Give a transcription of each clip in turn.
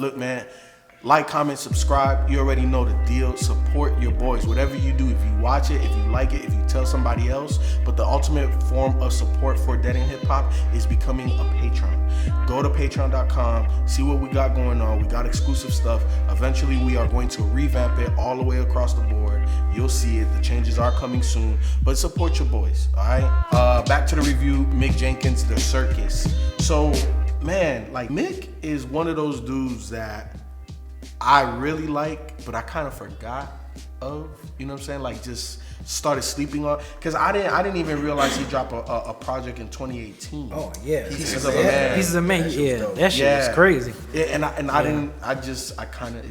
Look, man, like, comment, subscribe. You already know the deal. Support your boys. Whatever you do, if you watch it, if you like it, if you tell somebody else. But the ultimate form of support for Dead End Hip Hop is becoming a patron. Go to patreon.com, see what we got going on. We got exclusive stuff. Eventually, we are going to revamp it all the way across the board. You'll see it. The changes are coming soon. But support your boys, all right? Back to the review. Mick Jenkins, The Circus. So, man, like, Mick is one of those dudes that I really like, but I kind of forgot of, you know what I'm saying? Like, just started sleeping on, because I didn't even realize he dropped a project in 2018. Oh yeah, Pieces of a Man. Pieces of a Man. Yeah, that shit was crazy. Yeah, I kind of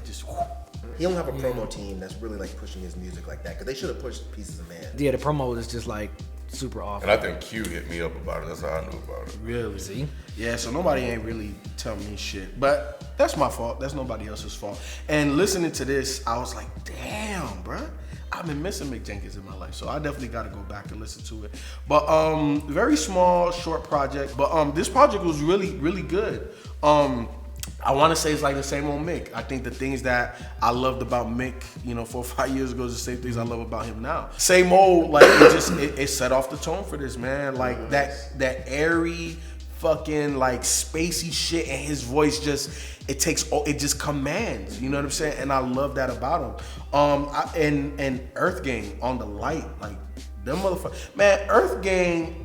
He don't have a promo team that's really like pushing his music like that, because they should have pushed Pieces of Man. Yeah, the promo is just like super off. And I think Q hit me up about it. That's how I knew about it. Really? See? Yeah, so nobody ain't really telling me shit. But that's my fault. That's nobody else's fault. And listening to this, I was like, damn, bruh. I've been missing Mick Jenkins in my life. So I definitely got to go back and listen to it. But very small, short project. But this project was really, really good. I want to say it's like the same old Mick. I think the things that I loved about Mick, 4 or 5 years ago, is the same things I love about him now. Same old, like, it set off the tone for this, man. Like, that airy, fucking, like, spacey shit, and his voice it just commands, you know what I'm saying? And I love that about him. And Earthgang on the light, like, them motherfuckers. Man, Earthgang,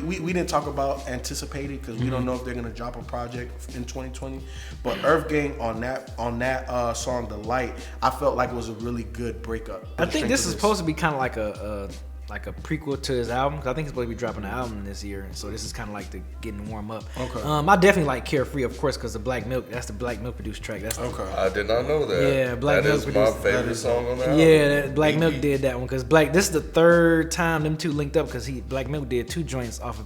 we didn't talk about Anticipated, because we don't know if they're gonna drop a project in 2020. But Earthgang on that song, The Light, I felt like it was a really good breakup. I think this is supposed to be kind of like a prequel to his album, because I think he's supposed to be dropping an album this year, and so this is kind of like the getting warm up. Okay. I definitely like Carefree, of course, because the Black Milk, that's the Black Milk produced track. That's okay. I did not know that. Yeah, Black Milk is my favorite song on the album. Yeah, Black Milk did that one, because this is the third time them two linked up, because Black Milk did 2 joints off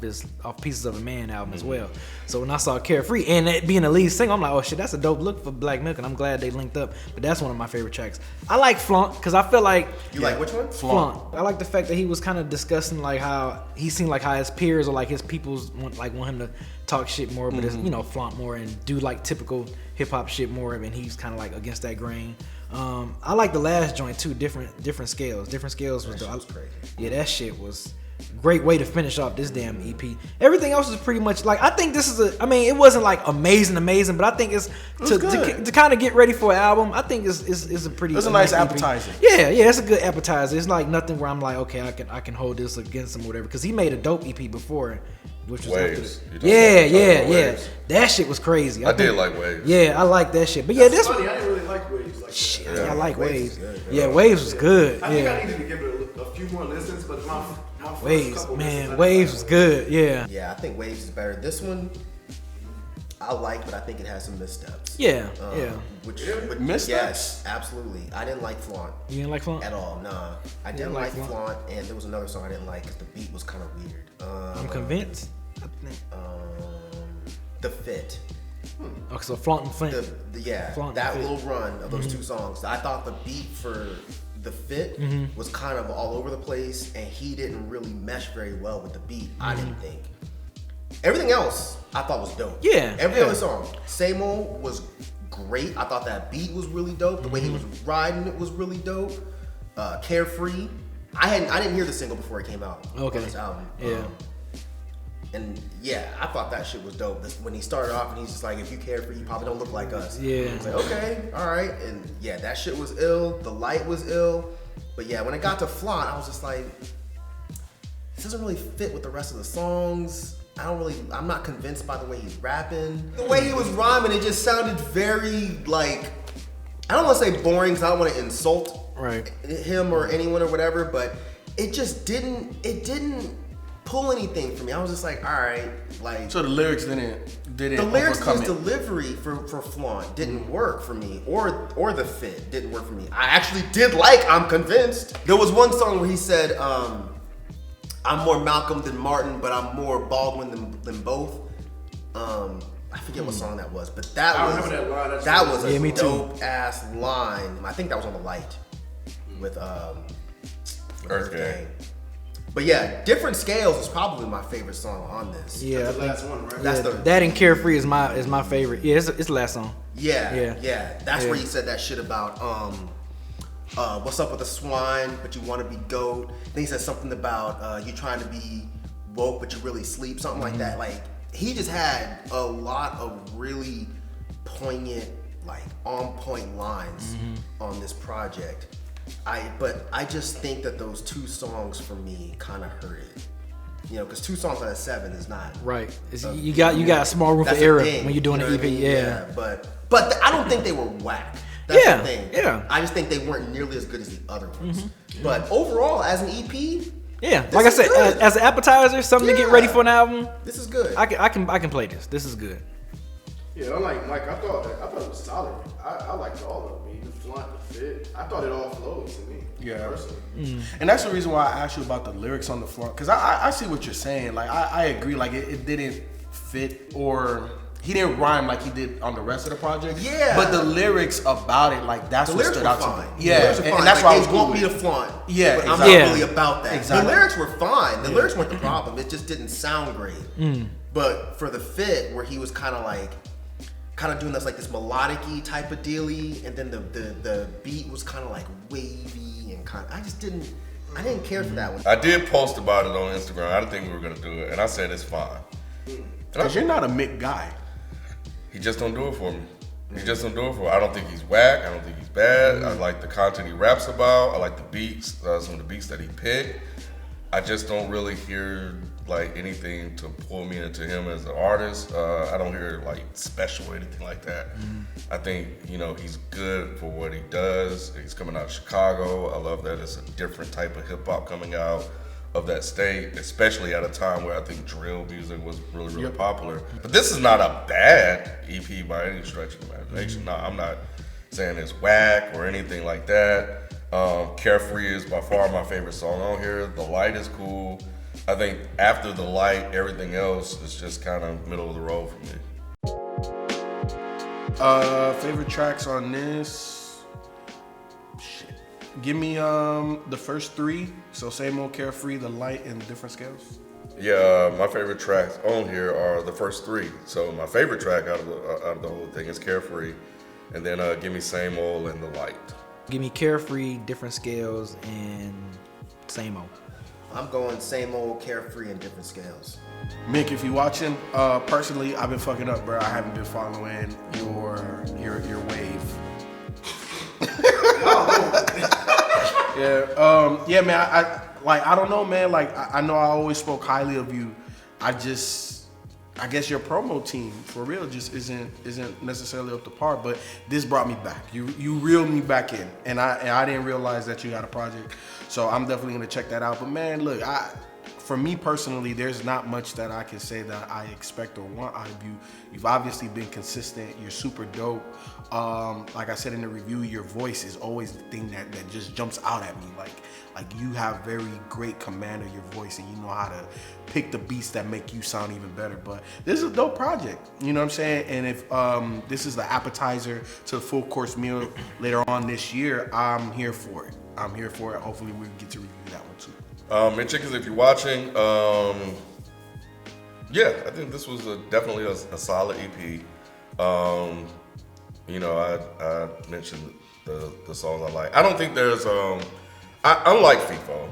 Pieces of a Man album as well. So when I saw Carefree and it being the lead single, I'm like, oh shit, that's a dope look for Black Milk, and I'm glad they linked up. But that's one of my favorite tracks. I like Flaunt, because I feel like like which one? Flaunt. I like the fact that he was kind of discussing like how he seemed like how his peers or like his peoples want him to talk shit more, but flaunt more and do like typical hip hop shit more, and he's kind of like against that grain. I like the last joint too. Different scales. Different scales was crazy. Yeah, that shit was great way to finish off this damn EP. Everything else is pretty much like, I think this is it wasn't like amazing, but I think it's to kind of get ready for an album. I think it's a pretty. It's a nice appetizer. Yeah, it's a good appetizer. It's like nothing where I'm like, okay, I can hold this against him or whatever, because he made a dope EP before, which was Waves. Yeah. That shit was crazy. I did like Waves. Yeah, I like that shit. But yeah, That's funny. I didn't really like Waves. Like shit. that. I like Waves. Yeah, Waves was good. I think I needed to give it a few more listens, but my Waves, man, Waves was good. Yeah. Yeah, I think Waves is better. This one, I like, but I think it has some missteps. Yeah. Which missteps? Yes, absolutely. I didn't like Flaunt. You didn't like Flaunt At all, nah. I didn't like Flaunt, and there was another song I didn't like because the beat was kind of weird. I'm convinced. I think. The Fit. Okay, so Flaunt and Flint. Flaunt that and little run of those 2 songs. I thought the beat for The Fit was kind of all over the place, and he didn't really mesh very well with the beat. I didn't think. Everything else I thought was dope. Yeah. Every other song. Same Old was great. I thought that beat was really dope. The way he was riding it was really dope. Carefree. I didn't hear the single before it came out on this album. Yeah. And yeah, I thought that shit was dope. When he started off and he's just like, if you care for you probably don't look like us. Yeah. I was like, okay, all right. And yeah, that shit was ill. The Light was ill. But yeah, when it got to Flaunt, I was just like, this doesn't really fit with the rest of the songs. I'm not convinced by the way he's rapping. The way he was rhyming, it just sounded very like, I don't want to say boring because I don't want to insult him or anyone or whatever, but it just didn't pull anything for me. I was just like, all right, like. So the lyrics didn't. The lyrics and his delivery for Flaunt didn't work for me, or the Fit didn't work for me. I actually did like I'm Convinced. There was one song where he said, I'm more Malcolm than Martin, but I'm more Baldwin than both. I forget what song that was, but that was a dope ass line. I think that was on The Light with Earthgang. But yeah, Different Scales is probably my favorite song on this. Yeah, That's the last one, right? That's yeah, the that and Carefree is my favorite. Yeah, it's the last song. yeah. That's Yeah. where he said that shit about what's up with the swine, but you want to be goat. Then he said something about you trying to be woke, but you really sleep, something like that. Like he just had a lot of really poignant, like on point lines on this project. But I just think that those 2 songs for me kind of hurt it. You know, because 2 songs out of 7 is not Right. You got a small room for that's the error thing, when you're doing you an know EP. what I mean? Yeah. But I don't think they were whack. That's Yeah, the thing. yeah. I just think they weren't nearly as good as the other ones. But overall, as an EP, Yeah. This Like I is said, good. as an appetizer, something to get ready Yeah. for an album. this is good. I can play this. This is good. Yeah, unlike Myke, I thought it was solid. I liked all of them. The flaunt, the fit. I thought it all flowed to me. Yeah. Personally. And that's the reason why I asked you about the lyrics on the front, because I see what you're saying. Like I agree. Like it didn't fit, or he didn't rhyme like he did on the rest of the project. Yeah. But the lyrics about it, like that's The what lyrics stood were out to fine. me. The Yeah, lyrics were and fine. that's Like, why I they was want cool me with to it. flaunt. Yeah, but I'm exactly. not Yeah. really about that. Exactly. The lyrics were fine. The lyrics weren't the problem. It just didn't sound great. But for the fit, where he was kind of doing this like this melodic-y type of dealy, and then the beat was kind of like wavy and I didn't care for that one. I did post about it on Instagram. I didn't think we were gonna do it, and I said it's fine. Because you're not a Mick guy. He just don't do it for me. He just don't do it for me. I don't think he's whack. I don't think he's bad. I like the content he raps about. I like the beats, some of the beats that he picked. I just don't really hear like anything to pull me into him as an artist. I don't hear like special or anything like that. I think, you know, he's good for what he does. He's coming out of Chicago. I love that it's a different type of hip hop coming out of that state, especially at a time where I think drill music was really popular. But this is not a bad EP by any stretch of the imagination. No, I'm not saying it's whack or anything like that. Carefree is by far my favorite song on here. The Light is cool. I think after The Light, everything else is just kind of middle of the road for me. Favorite tracks on this? Shit. Give me the first 3. So Same Old, Carefree, The Light, and Different Scales. Yeah, my favorite tracks on here are the first 3. So my favorite track out of the whole thing is Carefree, and then give me Same Old and The Light. Give me Carefree, Different Scales, and Same Old. I'm going Same Old, Carefree, and Different Scales. Mick, if you watching, personally, I've been fucking up, bro. I haven't been following your wave. Yeah, man. I don't know, man. Like, I know I always spoke highly of you. I guess your promo team, for real, just isn't necessarily up to par. But this brought me back. You reeled me back in, and I didn't realize that you had a project. So I'm definitely gonna check that out. But man, look, for me personally, there's not much that I can say that I expect or want out of you. You've obviously been consistent. You're super dope. Like I said in the review, your voice is always the thing that just jumps out at me. Like you have very great command of your voice, and you know how to pick the beats that make you sound even better. But this is a dope project, you know what I'm saying? And if this is the appetizer to the full course meal later on this year, I'm here for it. Hopefully we get to review that one too. Mick Jenkins, if you're watching, yeah, I think this was definitely a solid EP. You know, I mentioned the songs I like. I don't think there's, unlike Feefo,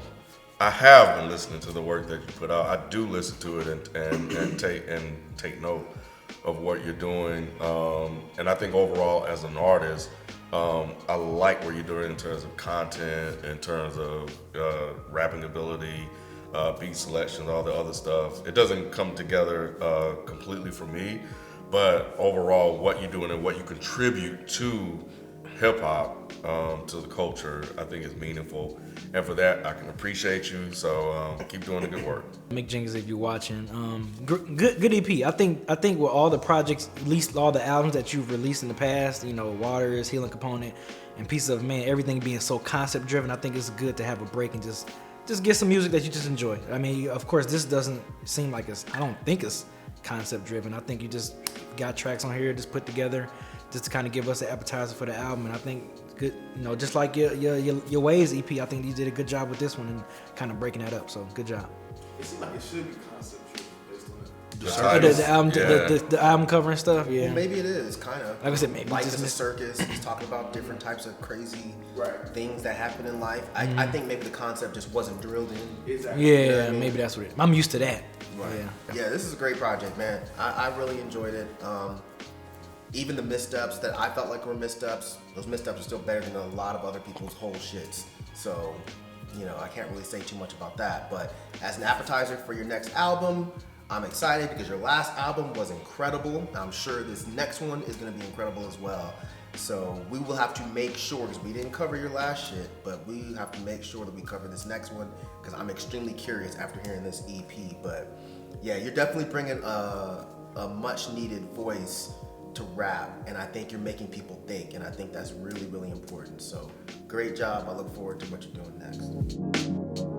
I have been listening to the work that you put out. I do listen to it and take note of what you're doing. And I think overall as an artist, I like what you're doing in terms of content, in terms of rapping ability, beat selection, all the other stuff. It doesn't come together completely for me, but overall what you're doing and what you contribute to hip hop, to the culture, I think is meaningful. And for that, I can appreciate you. So keep doing the good work. Mick Jenkins, if you're watching, good EP. I think with all the projects, at least all the albums that you've released in the past, you know, Waters, Healing Component, and Pieces of Man, everything being so concept driven, I think it's good to have a break and just get some music that you just enjoy. I mean, of course, this doesn't seem like I don't think it's concept driven. I think you just got tracks on here just put together just to kind of give us an appetizer for the album, and I think good. You know, just like your Ways EP, I think you did a good job with this one and kind of breaking that up. So good job. It seems like it should be concept driven based on it. The album cover and stuff. Yeah, Well, maybe it is kind of. like I said, maybe Life just is a circus. He's talking about different types of crazy Right. things that happen in life. I think maybe the concept just wasn't drilled in. Exactly. Yeah, You know what I mean? maybe that's what it is. I'm used to that. Yeah, this is a great project, man. I really enjoyed it. Even the missteps that I felt like were missteps, those missteps are still better than a lot of other people's whole shits. So, you know, I can't really say too much about that. But as an appetizer for your next album, I'm excited because your last album was incredible. I'm sure this next one is going to be incredible as well. So we will have to make sure, because we didn't cover your last shit, but we have to make sure that we cover this next one because I'm extremely curious after hearing this EP. But yeah, you're definitely bringing a much needed voice to rap, and I think you're making people think, and I think that's really, really important. So great job. I look forward to what you're doing next.